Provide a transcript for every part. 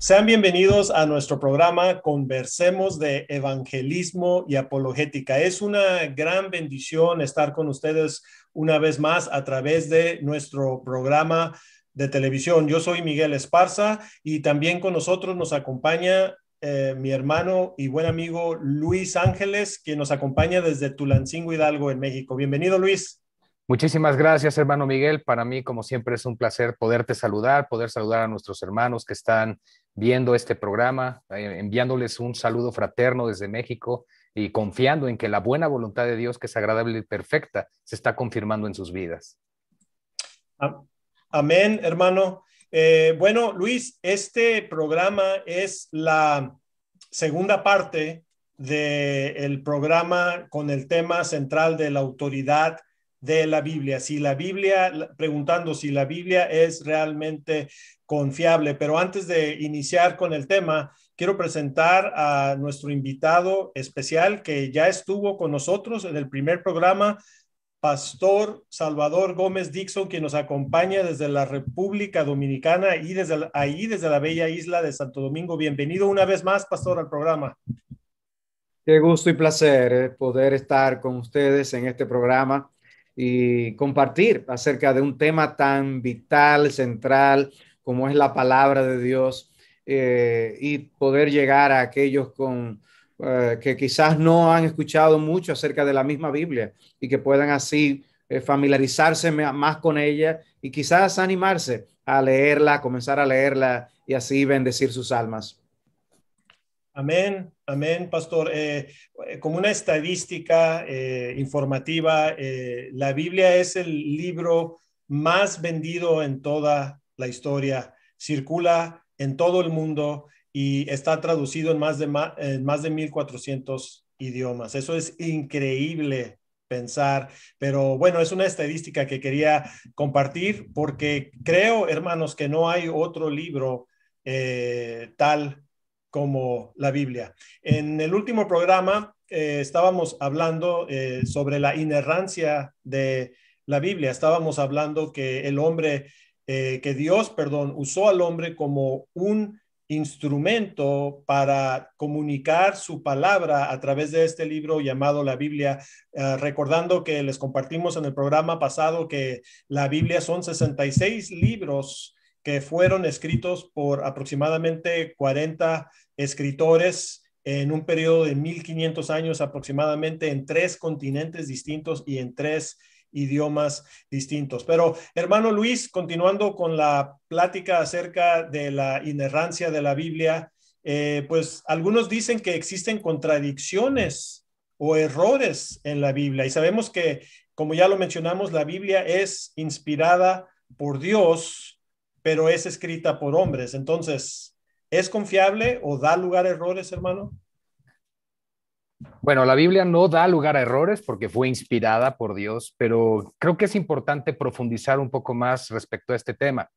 Sean bienvenidos a nuestro programa Conversemos de Evangelismo y Apologética. Es una gran bendición estar con ustedes una vez más a través de nuestro programa de televisión. Yo soy Miguel Esparza y también con nosotros nos acompaña mi hermano y buen amigo Luis Ángeles, quien nos acompaña desde Tulancingo, Hidalgo, en México. Bienvenido, Luis. Muchísimas gracias, hermano Miguel. Para mí, como siempre, es un placer poderte saludar, poder saludar a nuestros hermanos que están viendo este programa, enviándoles un saludo fraterno desde México y confiando en que la buena voluntad de Dios, que es agradable y perfecta, se está confirmando en sus vidas. Amén, hermano. Bueno, Luis, este programa es la segunda parte del programa con el tema central de la autoridad de la Biblia. Si la Biblia, preguntando si la Biblia es realmente confiable. Pero antes de iniciar con el tema, quiero presentar a nuestro invitado especial que ya estuvo con nosotros en el primer programa. Pastor Salvador Gómez Dixon, quien nos acompaña desde la República Dominicana y desde la bella isla de Santo Domingo. Bienvenido una vez más, Pastor, al programa. Qué gusto y placer poder estar con ustedes en este programa y compartir acerca de un tema tan vital, central, como es la palabra de Dios, y poder llegar a aquellos que quizás no han escuchado mucho acerca de la misma Biblia y que puedan así familiarizarse más con ella y quizás animarse a leerla, comenzar a leerla y así bendecir sus almas. Amén, amén, pastor. Como una estadística informativa, la Biblia es el libro más vendido en toda la historia. Circula en todo el mundo y está traducido en más de 1,400 idiomas. Eso es increíble pensar, pero bueno, es una estadística que quería compartir porque creo, hermanos, que no hay otro libro tal como la Biblia. En el último programa estábamos hablando sobre la inerrancia de la Biblia. Estábamos hablando que que Dios, perdón, usó al hombre como un instrumento para comunicar su palabra a través de este libro llamado la Biblia, recordando que les compartimos en el programa pasado que la Biblia son 66 libros que fueron escritos por aproximadamente 40 escritores en un periodo de 1,500 años aproximadamente en 3 continentes distintos y en 3 idiomas distintos. Pero, hermano Luis, continuando con la plática acerca de la inerrancia de la Biblia, pues algunos dicen que existen contradicciones o errores en la Biblia y sabemos que, como ya lo mencionamos, la Biblia es inspirada por Dios, pero es escrita por hombres. Entonces, ¿es confiable o da lugar a errores, hermano? Bueno, la Biblia no da lugar a errores porque fue inspirada por Dios, pero creo que es importante profundizar un poco más respecto a este tema.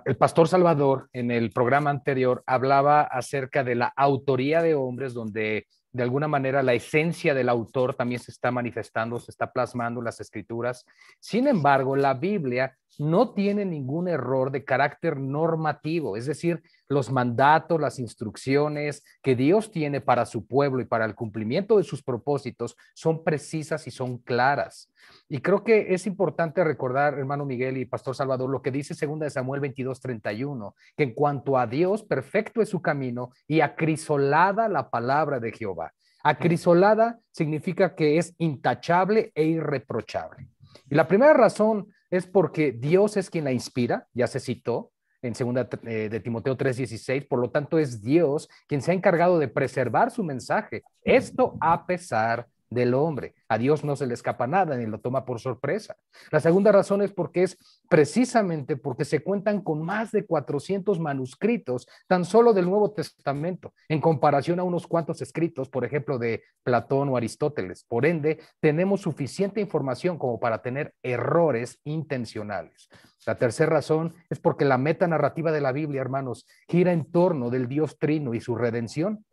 El pastor Salvador en el programa anterior hablaba acerca de la autoría de hombres, donde de alguna manera la esencia del autor también se está manifestando, se está plasmando en las escrituras. Sin embargo, la Biblia no tiene ningún error de carácter normativo, es decir, los mandatos, las instrucciones que Dios tiene para su pueblo y para el cumplimiento de sus propósitos son precisas y son claras. Y creo que es importante recordar, hermano Miguel y pastor Salvador, lo que dice 2 Samuel 22:31, que en cuanto a Dios, perfecto es su camino y acrisolada la palabra de Jehová. Acrisolada significa que es intachable e irreprochable. Y la primera razón es porque Dios es quien la inspira, ya se citó en 2 de Timoteo 3:16, por lo tanto es Dios quien se ha encargado de preservar su mensaje, esto a pesar del hombre. A Dios no se le escapa nada ni lo toma por sorpresa. La segunda razón es porque es precisamente porque se cuentan con más de 400 manuscritos tan solo del Nuevo Testamento en comparación a unos cuantos escritos, por ejemplo, de Platón o Aristóteles. Por ende, tenemos suficiente información como para tener errores intencionales. La tercera razón es porque la metanarrativa de la Biblia, hermanos, gira en torno del Dios Trino y su redención.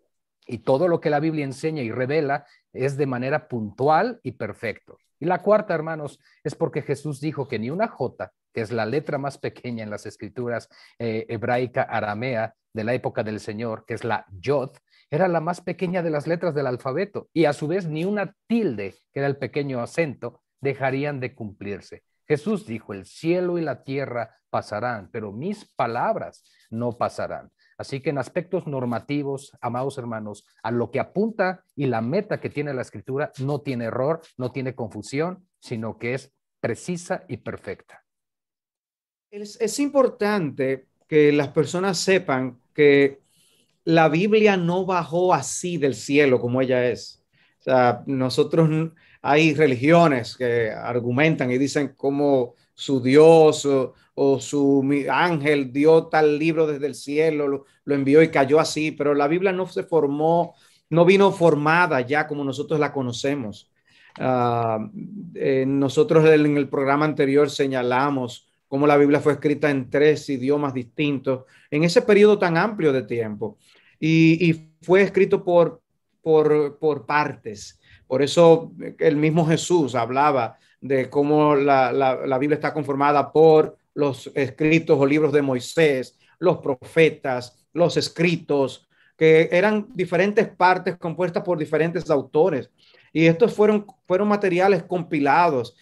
Y todo lo que la Biblia enseña y revela es de manera puntual y perfecto. Y la cuarta, hermanos, es porque Jesús dijo que ni una jota que es la letra más pequeña en las escrituras hebraica aramea de la época del Señor, que es la Yod, era la más pequeña de las letras del alfabeto, y a su vez ni una tilde, que era el pequeño acento, dejarían de cumplirse. Jesús dijo, el cielo y la tierra pasarán, pero mis palabras no pasarán. Así que en aspectos normativos, amados hermanos, a lo que apunta y la meta que tiene la escritura no tiene error, no tiene confusión, sino que es precisa y perfecta. Es importante que las personas sepan que la Biblia no bajó así del cielo como ella es. O sea, hay religiones que argumentan y dicen cómo su Dios o su ángel dio tal libro desde el cielo, lo envió y cayó así, pero la Biblia no se formó, no vino formada ya como nosotros la conocemos. Nosotros en el programa anterior señalamos cómo la Biblia fue escrita en 3 idiomas distintos en ese periodo tan amplio de tiempo y fue escrito por partes. Por eso el mismo Jesús hablaba de cómo la Biblia está conformada por los escritos o libros de Moisés, los profetas, los escritos, que eran diferentes partes compuestas por diferentes autores. Y estos fueron materiales compilados.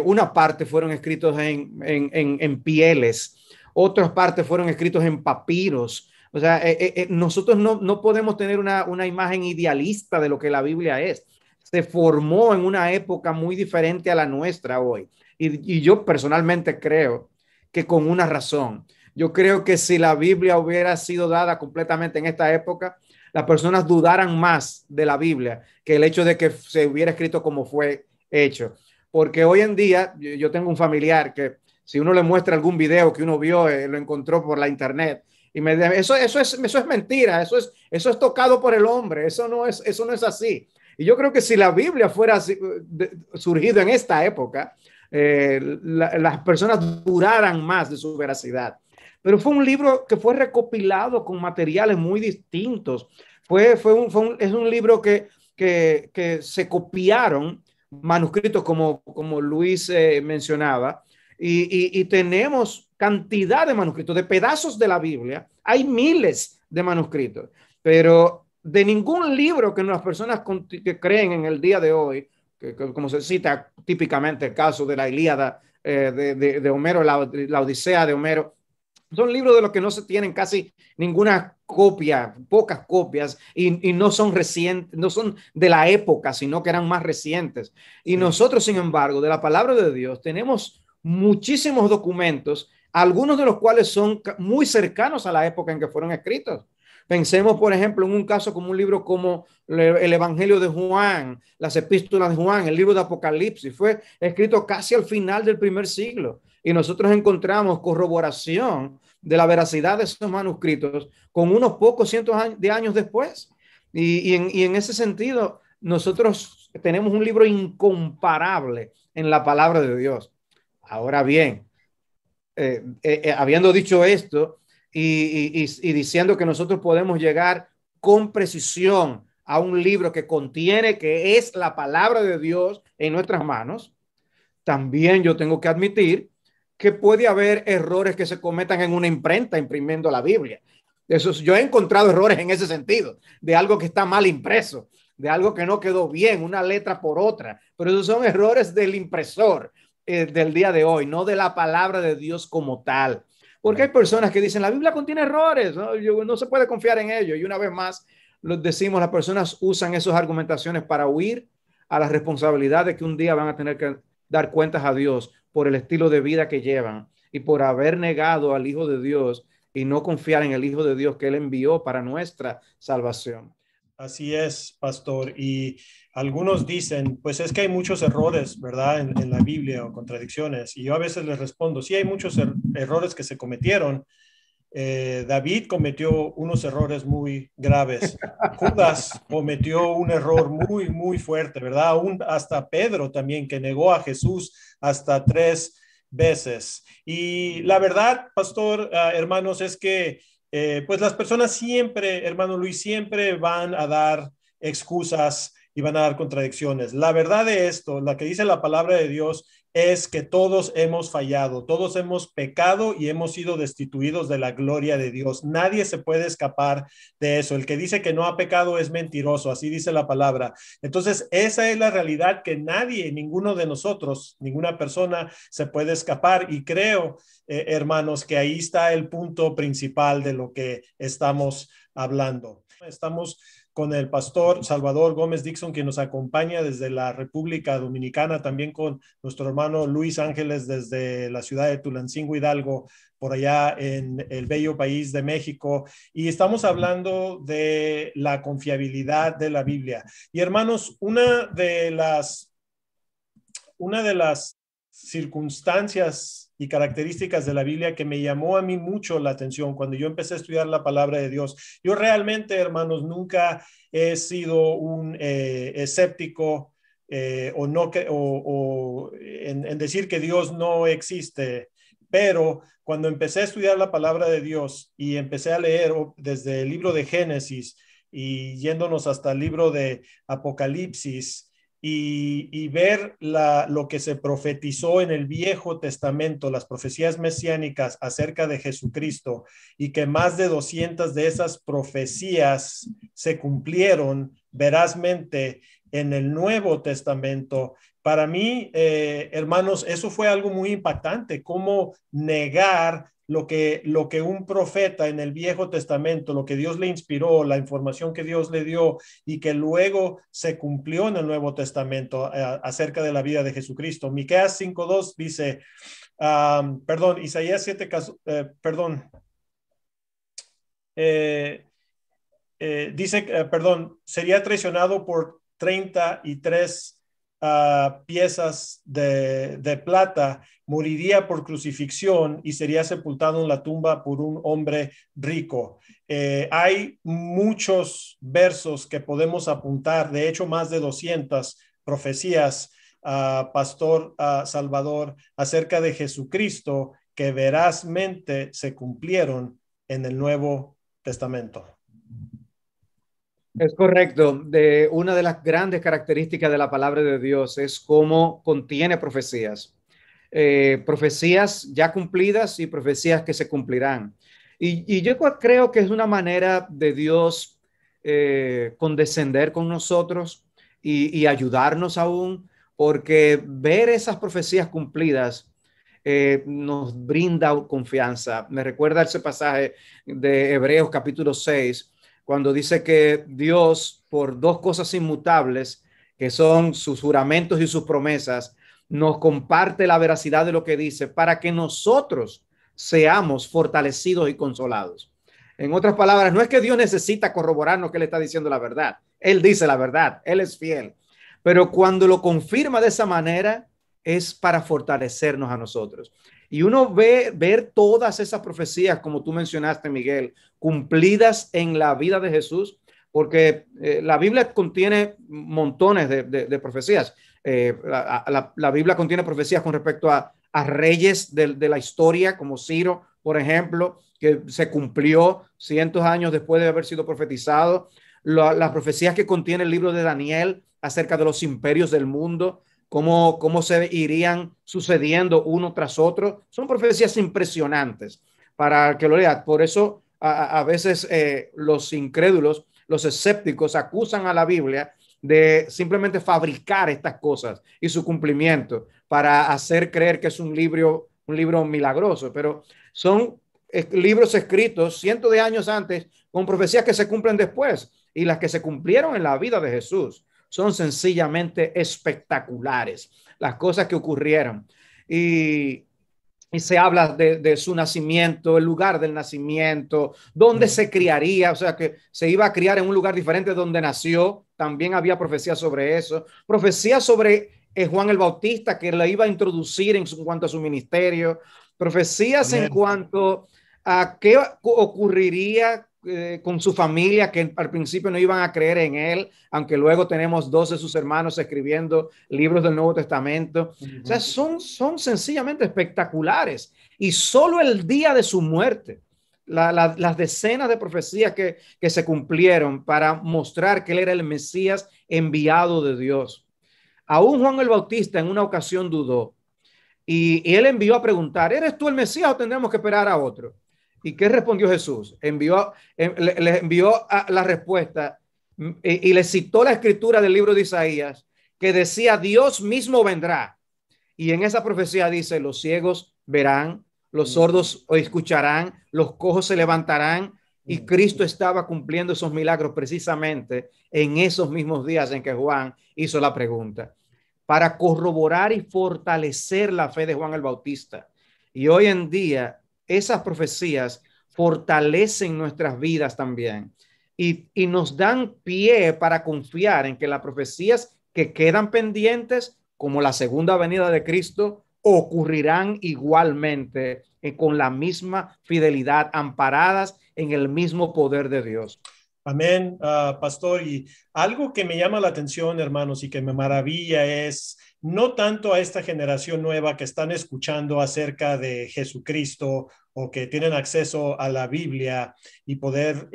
Una parte fueron escritos en pieles, otras partes fueron escritos en papiros. O sea, nosotros no podemos tener una imagen idealista de lo que la Biblia es. Se formó en una época muy diferente a la nuestra hoy. Y yo personalmente creo que con una razón. Yo creo que si la Biblia hubiera sido dada completamente en esta época, las personas dudaran más de la Biblia que el hecho de que se hubiera escrito como fue hecho. Porque hoy en día yo tengo un familiar que si uno le muestra algún video que uno vio, lo encontró por la internet y me dice, eso es mentira, eso es tocado por el hombre, eso no es así. Y yo creo que si la Biblia fuera surgido en esta época, las personas duraran más de su veracidad. Pero fue un libro que fue recopilado con materiales muy distintos. Es un libro que se copiaron manuscritos como Luis mencionaba, y tenemos cantidad de manuscritos, de pedazos de la Biblia. Hay miles de manuscritos, pero de ningún libro que las personas que creen en el día de hoy, como se cita típicamente el caso de la Ilíada de Homero, la Odisea de Homero, son libros de los que no se tienen casi ninguna copia, pocas copias, y no son recientes, no son de la época, sino que eran más recientes. Y nosotros, sin embargo, de la palabra de Dios, tenemos muchísimos documentos, algunos de los cuales son muy cercanos a la época en que fueron escritos. Pensemos, por ejemplo, en un caso como un libro como el Evangelio de Juan, las epístolas de Juan, el libro de Apocalipsis, fue escrito casi al final del primer siglo. Y nosotros encontramos corroboración de la veracidad de esos manuscritos con unos pocos cientos de años después. Y en ese sentido, nosotros tenemos un libro incomparable en la palabra de Dios. Ahora bien, habiendo dicho esto y diciendo que nosotros podemos llegar con precisión a un libro que contiene, que es la palabra de Dios en nuestras manos, también yo tengo que admitir que puede haber errores que se cometan en una imprenta imprimiendo la Biblia. Yo he encontrado errores en ese sentido, de algo que está mal impreso, de algo que no quedó bien, una letra por otra, pero esos son errores del impresor del día de hoy, no de la palabra de Dios como tal. Porque hay personas que dicen, la Biblia contiene errores, no se puede confiar en ello. Y una vez más, lo decimos, las personas usan esas argumentaciones para huir a la responsabilidad de que un día van a tener que dar cuentas a Dios por el estilo de vida que llevan y por haber negado al Hijo de Dios y no confiar en el Hijo de Dios que Él envió para nuestra salvación. Así es, pastor. Y algunos dicen, pues es que hay muchos errores, ¿verdad? En la Biblia o contradicciones. Y yo a veces les respondo, sí hay muchos errores que se cometieron. David cometió unos errores muy graves. Judas cometió un error muy, muy fuerte, ¿verdad? Aún hasta Pedro también, que negó a Jesús hasta 3 veces. Y la verdad, pastor, hermanos, es que pues las personas siempre, hermano Luis, siempre van a dar excusas y van a dar contradicciones. La verdad de esto, la que dice la palabra de Dios, es que todos hemos fallado, todos hemos pecado y hemos sido destituidos de la gloria de Dios. Nadie se puede escapar de eso. El que dice que no ha pecado es mentiroso, así dice la palabra. Entonces, esa es la realidad que nadie, ninguno de nosotros, ninguna persona se puede escapar. Y creo, hermanos, que ahí está el punto principal de lo que estamos hablando. Estamos con el pastor Salvador Gómez Dixon, quien nos acompaña desde la República Dominicana, también con nuestro hermano Luis Ángeles desde la ciudad de Tulancingo, Hidalgo, por allá en el bello país de México. Y estamos hablando de la confiabilidad de la Biblia. Y hermanos, una de las circunstancias y características de la Biblia que me llamó a mí mucho la atención cuando yo empecé a estudiar la palabra de Dios. Yo realmente, hermanos, nunca he sido un escéptico o no en decir que Dios no existe, pero cuando empecé a estudiar la palabra de Dios y empecé a leer desde el libro de Génesis y yéndonos hasta el libro de Apocalipsis, y ver lo que se profetizó en el Viejo Testamento, las profecías mesiánicas acerca de Jesucristo, y que más de 200 de esas profecías se cumplieron verazmente en el Nuevo Testamento. Para mí, hermanos, eso fue algo muy impactante, cómo negar lo que un profeta en el Viejo Testamento, lo que Dios le inspiró, la información que Dios le dio y que luego se cumplió en el Nuevo Testamento acerca de la vida de Jesucristo. Miqueas 5:2 dice, Isaías 7, dice, sería traicionado por 33 piezas de plata, moriría por crucifixión y sería sepultado en la tumba por un hombre rico. Hay muchos versos que podemos apuntar, de hecho más de 200 profecías, Pastor Salvador, acerca de Jesucristo que verazmente se cumplieron en el Nuevo Testamento. Es correcto. Una de las grandes características de la palabra de Dios es cómo contiene profecías. Profecías ya cumplidas y profecías que se cumplirán. Y yo creo que es una manera de Dios condescender con nosotros y ayudarnos aún, porque ver esas profecías cumplidas nos brinda confianza. Me recuerda ese pasaje de Hebreos capítulo 6, cuando dice que Dios, por dos cosas inmutables, que son sus juramentos y sus promesas, nos comparte la veracidad de lo que dice para que nosotros seamos fortalecidos y consolados. En otras palabras, no es que Dios necesita corroborarnos que Él está diciendo la verdad. Él dice la verdad, Él es fiel. Pero cuando lo confirma de esa manera, es para fortalecernos a nosotros. Y uno ver todas esas profecías, como tú mencionaste, Miguel, cumplidas en la vida de Jesús, porque la Biblia contiene montones de profecías. La Biblia contiene profecías con respecto a reyes de la historia, como Ciro, por ejemplo, que se cumplió cientos de años después de haber sido profetizado. Las profecías que contiene el libro de Daniel acerca de los imperios del mundo, cómo se irían sucediendo uno tras otro. Son profecías impresionantes para que lo leas. Por eso a veces los incrédulos, los escépticos acusan a la Biblia de simplemente fabricar estas cosas y su cumplimiento para hacer creer que es un libro milagroso, pero son libros escritos cientos de años antes con profecías que se cumplen después, y las que se cumplieron en la vida de Jesús son sencillamente espectaculares, las cosas que ocurrieron. Y se habla de su nacimiento, el lugar del nacimiento, dónde se criaría, o sea, que se iba a criar en un lugar diferente de donde nació. También había profecías sobre eso, profecías sobre Juan el Bautista, que le iba a introducir en cuanto a su ministerio, profecías en cuanto a qué ocurriría con su familia, que al principio no iban a creer en él, aunque luego tenemos 2 de sus hermanos escribiendo libros del Nuevo Testamento. O sea, son sencillamente espectaculares. Y solo el día de su muerte, las decenas de profecías que se cumplieron para mostrar que él era el Mesías enviado de Dios. Aún Juan el Bautista en una ocasión dudó. Y él envió a preguntar, ¿eres tú el Mesías o tendremos que esperar a otro? ¿Y qué respondió Jesús? Le envió la respuesta y le citó la escritura del libro de Isaías que decía, Dios mismo vendrá. Y en esa profecía dice, los ciegos verán, los sordos escucharán, los cojos se levantarán. Y Cristo estaba cumpliendo esos milagros precisamente en esos mismos días en que Juan hizo la pregunta, para corroborar y fortalecer la fe de Juan el Bautista. Y hoy en día esas profecías fortalecen nuestras vidas también y nos dan pie para confiar en que las profecías que quedan pendientes, como la segunda venida de Cristo, ocurrirán igualmente con la misma fidelidad, amparadas en el mismo poder de Dios. Amén, pastor. Y algo que me llama la atención, hermanos, y que me maravilla es no tanto a esta generación nueva que están escuchando acerca de Jesucristo o que tienen acceso a la Biblia y poder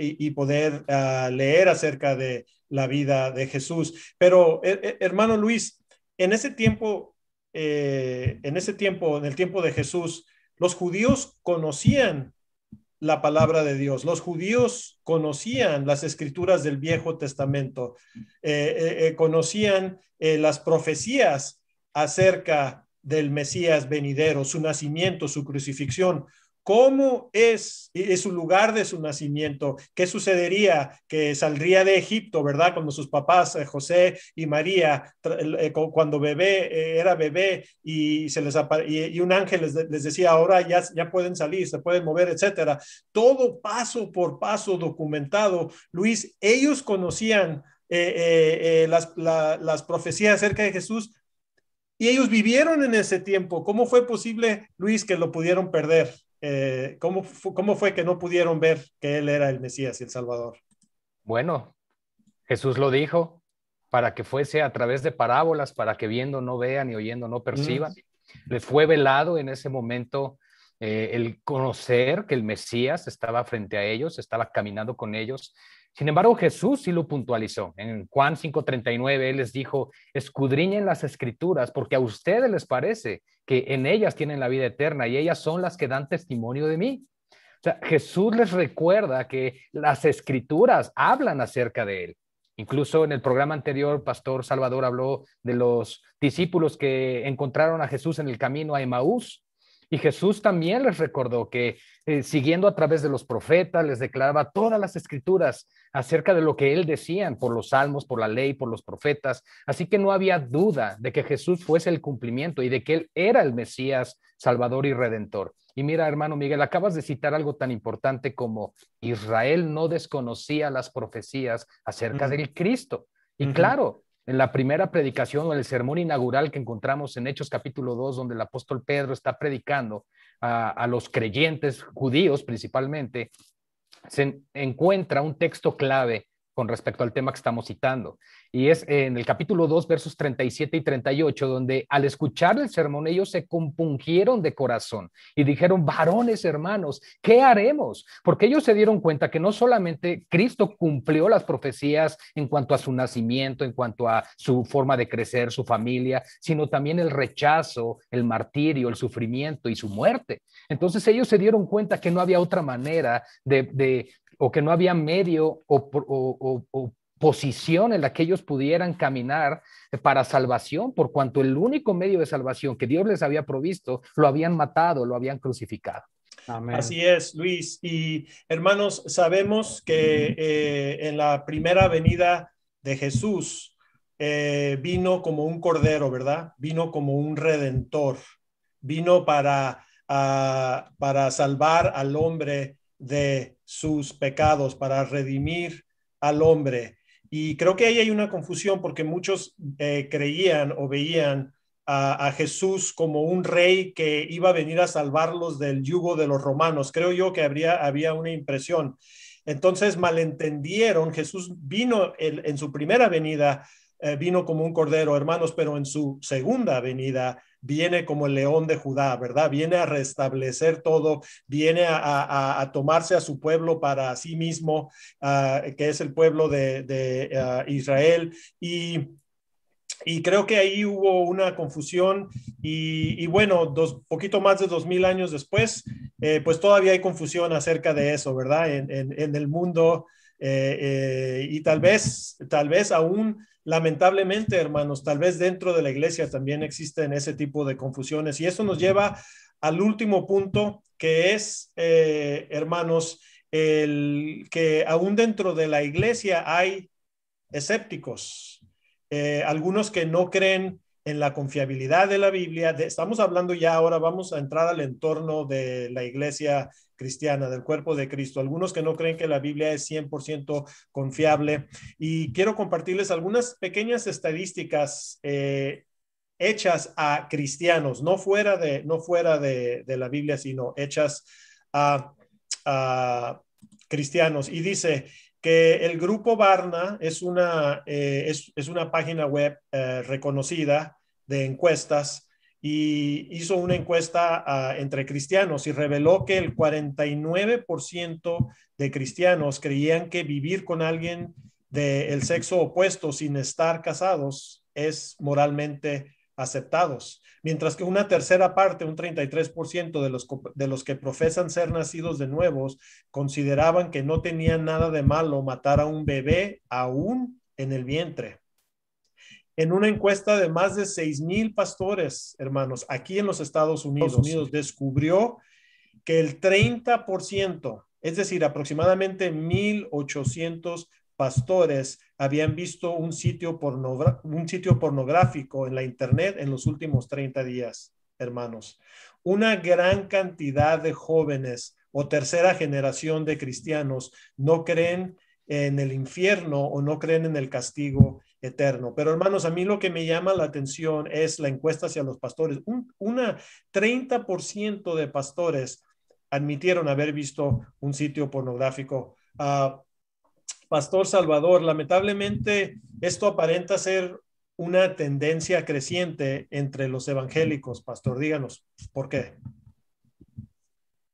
leer acerca de la vida de Jesús. Pero, hermano Luis, en ese tiempo, en el tiempo de Jesús, los judíos conocían la palabra de Dios. Los judíos conocían las escrituras del Viejo Testamento, conocían las profecías acerca del Mesías venidero, su nacimiento, su crucifixión. ¿Cómo es su lugar de su nacimiento? ¿Qué sucedería? Que saldría de Egipto, ¿verdad? Cuando sus papás, José y María, cuando era bebé y, y un ángel les decía, ahora ya pueden salir, se pueden mover, etcétera. Todo paso por paso documentado. Luis, ellos conocían las profecías acerca de Jesús y ellos vivieron en ese tiempo. ¿Cómo fue posible, Luis, que lo pudieron perder? ¿Cómo fue que no pudieron ver que él era el Mesías y el Salvador? Bueno, Jesús lo dijo para que fuese a través de parábolas, para que viendo no vean y oyendo no perciban. Les fue velado en ese momento el conocer que el Mesías estaba frente a ellos, estaba caminando con ellos. Sin embargo, Jesús sí lo puntualizó. En Juan 5:39, Él les dijo, escudriñen las escrituras porque a ustedes les parece que en ellas tienen la vida eterna y ellas son las que dan testimonio de mí. O sea, Jesús les recuerda que las escrituras hablan acerca de Él. Incluso en el programa anterior, Pastor Salvador habló de los discípulos que encontraron a Jesús en el camino a Emaús. Y Jesús también les recordó que siguiendo a través de los profetas, les declaraba todas las escrituras acerca de lo que él decían por los salmos, por la ley, por los profetas. Así que no había duda de que Jesús fuese el cumplimiento y de que él era el Mesías, Salvador y Redentor. Y mira, hermano Miguel, acabas de citar algo tan importante como Israel no desconocía las profecías acerca del Cristo. Y claro, en la primera predicación o en el sermón inaugural que encontramos en Hechos capítulo 2, donde el apóstol Pedro está predicando a los creyentes judíos principalmente, se encuentra un texto clave con respecto al tema que estamos citando. Y es en el capítulo 2, versos 37 y 38, donde al escuchar el sermón ellos se compungieron de corazón y dijeron, varones hermanos, ¿qué haremos? Porque ellos se dieron cuenta que no solamente Cristo cumplió las profecías en cuanto a su nacimiento, en cuanto a su forma de crecer, su familia, sino también el rechazo, el martirio, el sufrimiento y su muerte. Entonces ellos se dieron cuenta que no había otra manera o que no había medio o posición en la que ellos pudieran caminar para salvación, por cuanto el único medio de salvación que Dios les había provisto, lo habían matado, lo habían crucificado. Amén. Así es, Luis. Y hermanos, sabemos que en la primera venida de Jesús vino como un cordero, ¿verdad? Vino como un redentor. Vino para salvar al hombre de sus pecados, para redimir al hombre. Y creo que ahí hay una confusión porque muchos creían o veían a Jesús como un rey que iba a venir a salvarlos del yugo de los romanos. Creo yo que había una impresión. Entonces malentendieron, Jesús vino en su primera venida, vino como un cordero, hermanos, pero en su segunda venida viene como el león de Judá, ¿verdad? Viene a restablecer todo, viene a tomarse a su pueblo para sí mismo, que es el pueblo de Israel. Y Y creo que ahí hubo una confusión y bueno, poquito más de 2000 años después, pues todavía hay confusión acerca de eso, ¿verdad? En el mundo y tal vez aún, lamentablemente, hermanos, tal vez dentro de la iglesia también existen ese tipo de confusiones. Y eso nos lleva al último punto, que es, hermanos, el que aún dentro de la iglesia hay escépticos, algunos que no creen en la confiabilidad de la Biblia. Estamos hablando ya ahora, vamos a entrar al entorno de la iglesia cristiana, del cuerpo de Cristo. Algunos que no creen que la Biblia es 100% confiable. Y quiero compartirles algunas pequeñas estadísticas hechas a cristianos, no fuera de la Biblia, sino hechas a cristianos. Y dice que el grupo Barna es es una página web reconocida de encuestas y hizo una encuesta entre cristianos y reveló que el 49% de cristianos creían que vivir con alguien del sexo opuesto sin estar casados es moralmente aceptados, mientras que una tercera parte, un 33% de los que profesan ser nacidos de nuevos, consideraban que no tenía nada de malo matar a un bebé aún en el vientre. En una encuesta de más de 6,000 pastores, hermanos, aquí en los Estados Unidos, descubrió que el 30%, es decir, aproximadamente 1,800 pastores habían visto un sitio pornográfico en la internet en los últimos 30 días, hermanos. Una gran cantidad de jóvenes o tercera generación de cristianos no creen en el infierno o no creen en el castigo eterno. Pero hermanos, a mí lo que me llama la atención es la encuesta hacia los pastores. Una 30% de pastores admitieron haber visto un sitio pornográfico. Pastor Salvador, lamentablemente esto aparenta ser una tendencia creciente entre los evangélicos. Pastor, díganos, ¿por qué?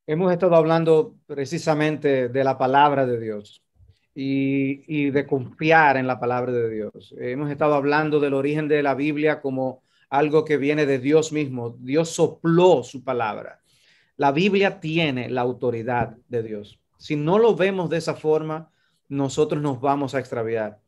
Hemos estado hablando precisamente de la palabra de Dios y de confiar en la palabra de Dios. Hemos estado hablando del origen de la Biblia como algo que viene de Dios mismo. Dios sopló su palabra. La Biblia tiene la autoridad de Dios. Si no lo vemos de esa forma, nosotros nos vamos a extraviar.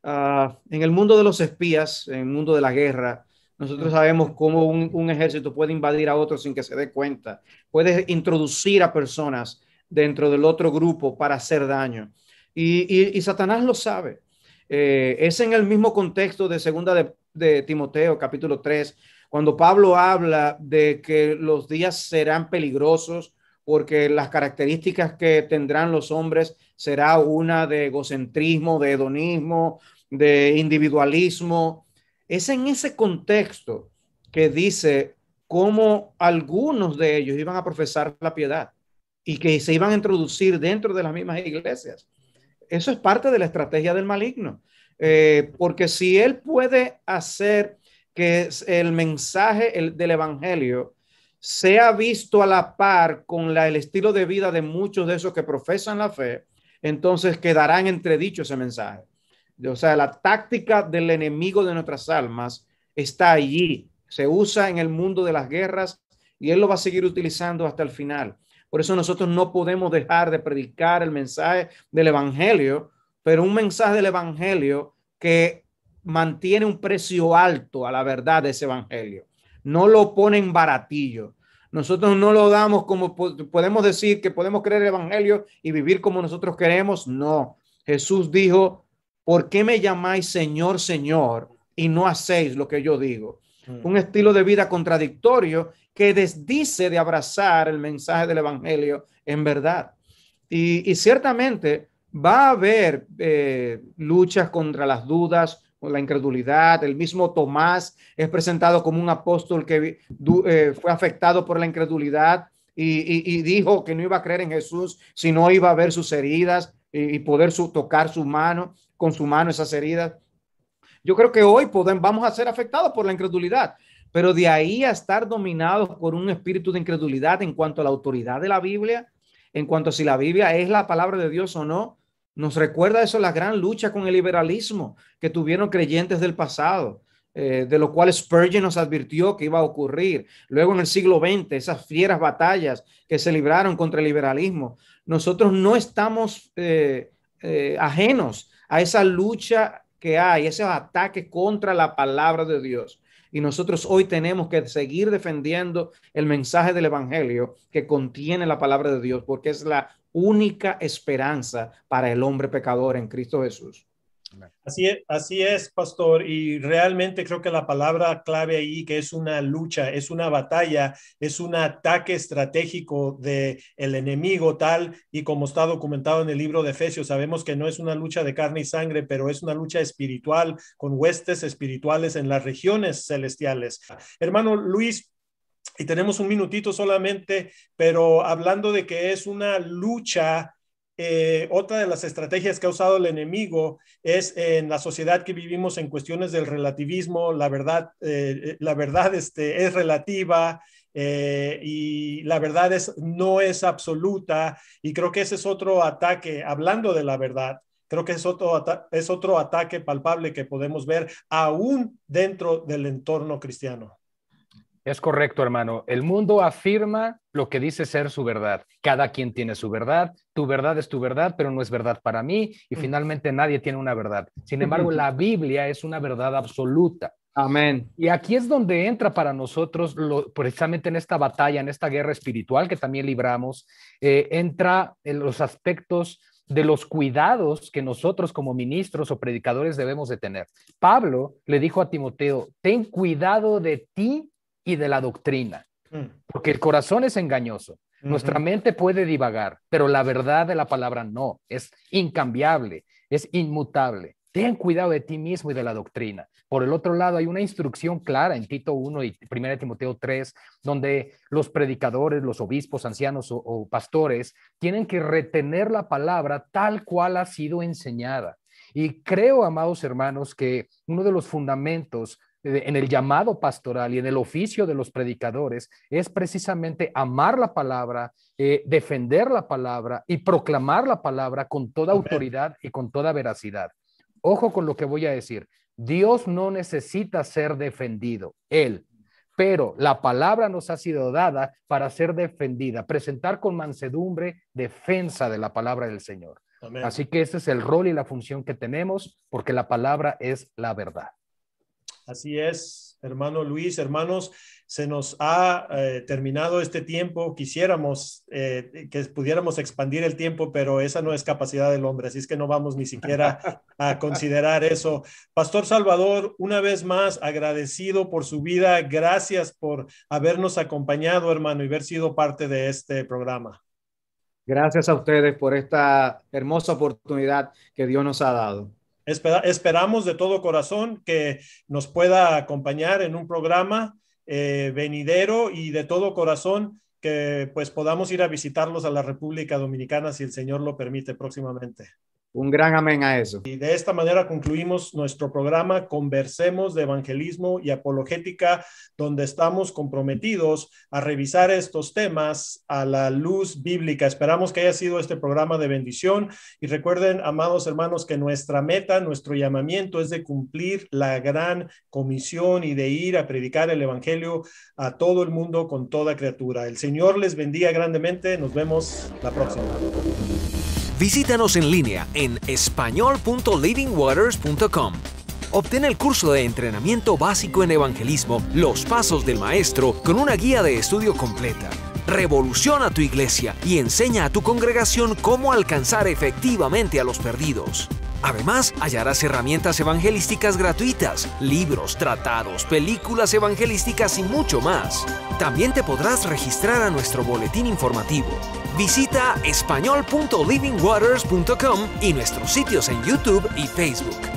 En el mundo de los espías, en el mundo de la guerra, nosotros sabemos cómo un ejército puede invadir a otro sin que se dé cuenta. Puede introducir a personas dentro del otro grupo para hacer daño. Y Satanás lo sabe. Es en el mismo contexto de segunda de Timoteo, capítulo 3, cuando Pablo habla de que los días serán peligrosos porque las características que tendrán los hombres será una de egocentrismo, de hedonismo, de individualismo. Es en ese contexto que dice cómo algunos de ellos iban a profesar la piedad y que se iban a introducir dentro de las mismas iglesias. Eso es parte de la estrategia del maligno, porque si él puede hacer que el mensaje del evangelio sea visto a la par con el estilo de vida de muchos de esos que profesan la fe, entonces quedará en entredicho ese mensaje. O sea, la táctica del enemigo de nuestras almas está allí, se usa en el mundo de las guerras y él lo va a seguir utilizando hasta el final. Por eso nosotros no podemos dejar de predicar el mensaje del evangelio, pero un mensaje del evangelio que mantiene un precio alto a la verdad de ese evangelio. No lo pone en baratillo. Nosotros no lo damos como podemos decir que podemos creer el evangelio y vivir como nosotros queremos. No. Jesús dijo, ¿por qué me llamáis Señor, Señor y no hacéis lo que yo digo? Un estilo de vida contradictorio que desdice de abrazar el mensaje del evangelio en verdad. Y ciertamente va a haber luchas contra las dudas, con la incredulidad. El mismo Tomás es presentado como un apóstol que fue afectado por la incredulidad y dijo que no iba a creer en Jesús si no iba a ver sus heridas y poder tocar su mano, con su mano esas heridas. Yo creo que hoy vamos a ser afectados por la incredulidad, pero de ahí a estar dominados por un espíritu de incredulidad en cuanto a la autoridad de la Biblia, en cuanto a si la Biblia es la palabra de Dios o no, nos recuerda eso la gran lucha con el liberalismo que tuvieron creyentes del pasado. de lo cual Spurgeon nos advirtió que iba a ocurrir. Luego en el siglo XX, esas fieras batallas que se libraron contra el liberalismo. Nosotros no estamos ajenos a esa lucha que hay, esos ataques contra la palabra de Dios. Y nosotros hoy tenemos que seguir defendiendo el mensaje del evangelio que contiene la palabra de Dios, porque es la única esperanza para el hombre pecador en Cristo Jesús. Así es, pastor, y realmente creo que la palabra clave ahí, que es una lucha, es una batalla, es un ataque estratégico del enemigo, tal y como está documentado en el libro de Efesios. Sabemos que no es una lucha de carne y sangre, pero es una lucha espiritual, con huestes espirituales en las regiones celestiales. Hermano Luis, y tenemos un minutito solamente, pero hablando de que es una lucha, otra de las estrategias que ha usado el enemigo es en la sociedad que vivimos en cuestiones del relativismo. La verdad es relativa, y la verdad no es absoluta, y creo que ese es otro ataque, hablando de la verdad. Creo que es otro ataque palpable que podemos ver aún dentro del entorno cristiano. Es correcto, hermano. El mundo afirma lo que dice ser su verdad. Cada quien tiene su verdad. Tu verdad es tu verdad, pero no es verdad para mí. Y finalmente nadie tiene una verdad. Sin embargo, la Biblia es una verdad absoluta. Amén. Y aquí es donde entra para nosotros, precisamente en esta batalla, en esta guerra espiritual que también libramos, entra en los aspectos de los cuidados que nosotros como ministros o predicadores debemos de tener. Pablo le dijo a Timoteo, ten cuidado de ti y de la doctrina, porque el corazón es engañoso, nuestra mente puede divagar, pero la verdad de la palabra no, es incambiable, es inmutable. Ten cuidado de ti mismo y de la doctrina. Por el otro lado, hay una instrucción clara en Tito 1 y 1 Timoteo 3, donde los predicadores, los obispos, ancianos o pastores tienen que retener la palabra tal cual ha sido enseñada. Y creo, amados hermanos, que uno de los fundamentos en el llamado pastoral y en el oficio de los predicadores es precisamente amar la palabra, defender la palabra y proclamar la palabra con toda autoridad y con toda veracidad. Ojo con lo que voy a decir. Dios no necesita ser defendido, Él, pero la palabra nos ha sido dada para ser defendida, presentar con mansedumbre defensa de la palabra del Señor. Amén. Así que ese es el rol y la función que tenemos, porque la palabra es la verdad. Así es, hermano Luis. Hermanos, se nos ha terminado este tiempo. Quisiéramos que pudiéramos expandir el tiempo, pero esa no es capacidad del hombre, así es que no vamos ni siquiera a considerar eso. Pastor Salvador, una vez más, agradecido por su vida. Gracias por habernos acompañado, hermano, y haber sido parte de este programa. Gracias a ustedes por esta hermosa oportunidad que Dios nos ha dado. Esperamos de todo corazón que nos pueda acompañar en un programa venidero, y de todo corazón que pues podamos ir a visitarlos a la República Dominicana, si el Señor lo permite, próximamente. Un gran amén a eso. Y de esta manera concluimos nuestro programa Conversemos de Evangelismo y Apologética, donde estamos comprometidos a revisar estos temas a la luz bíblica. Esperamos que haya sido este programa de bendición, y recuerden, amados hermanos, que nuestra meta, nuestro llamamiento es de cumplir la gran comisión y de ir a predicar el evangelio a todo el mundo con toda criatura. El Señor les bendiga grandemente. Nos vemos la próxima. Visítanos en línea en español.livingwaters.com. Obtén el curso de entrenamiento básico en evangelismo, Los Pasos del Maestro, con una guía de estudio completa. Revoluciona tu iglesia y enseña a tu congregación cómo alcanzar efectivamente a los perdidos. Además, hallarás herramientas evangelísticas gratuitas, libros, tratados, películas evangelísticas y mucho más. También te podrás registrar a nuestro boletín informativo. Visita español.livingwaters.com y nuestros sitios en YouTube y Facebook.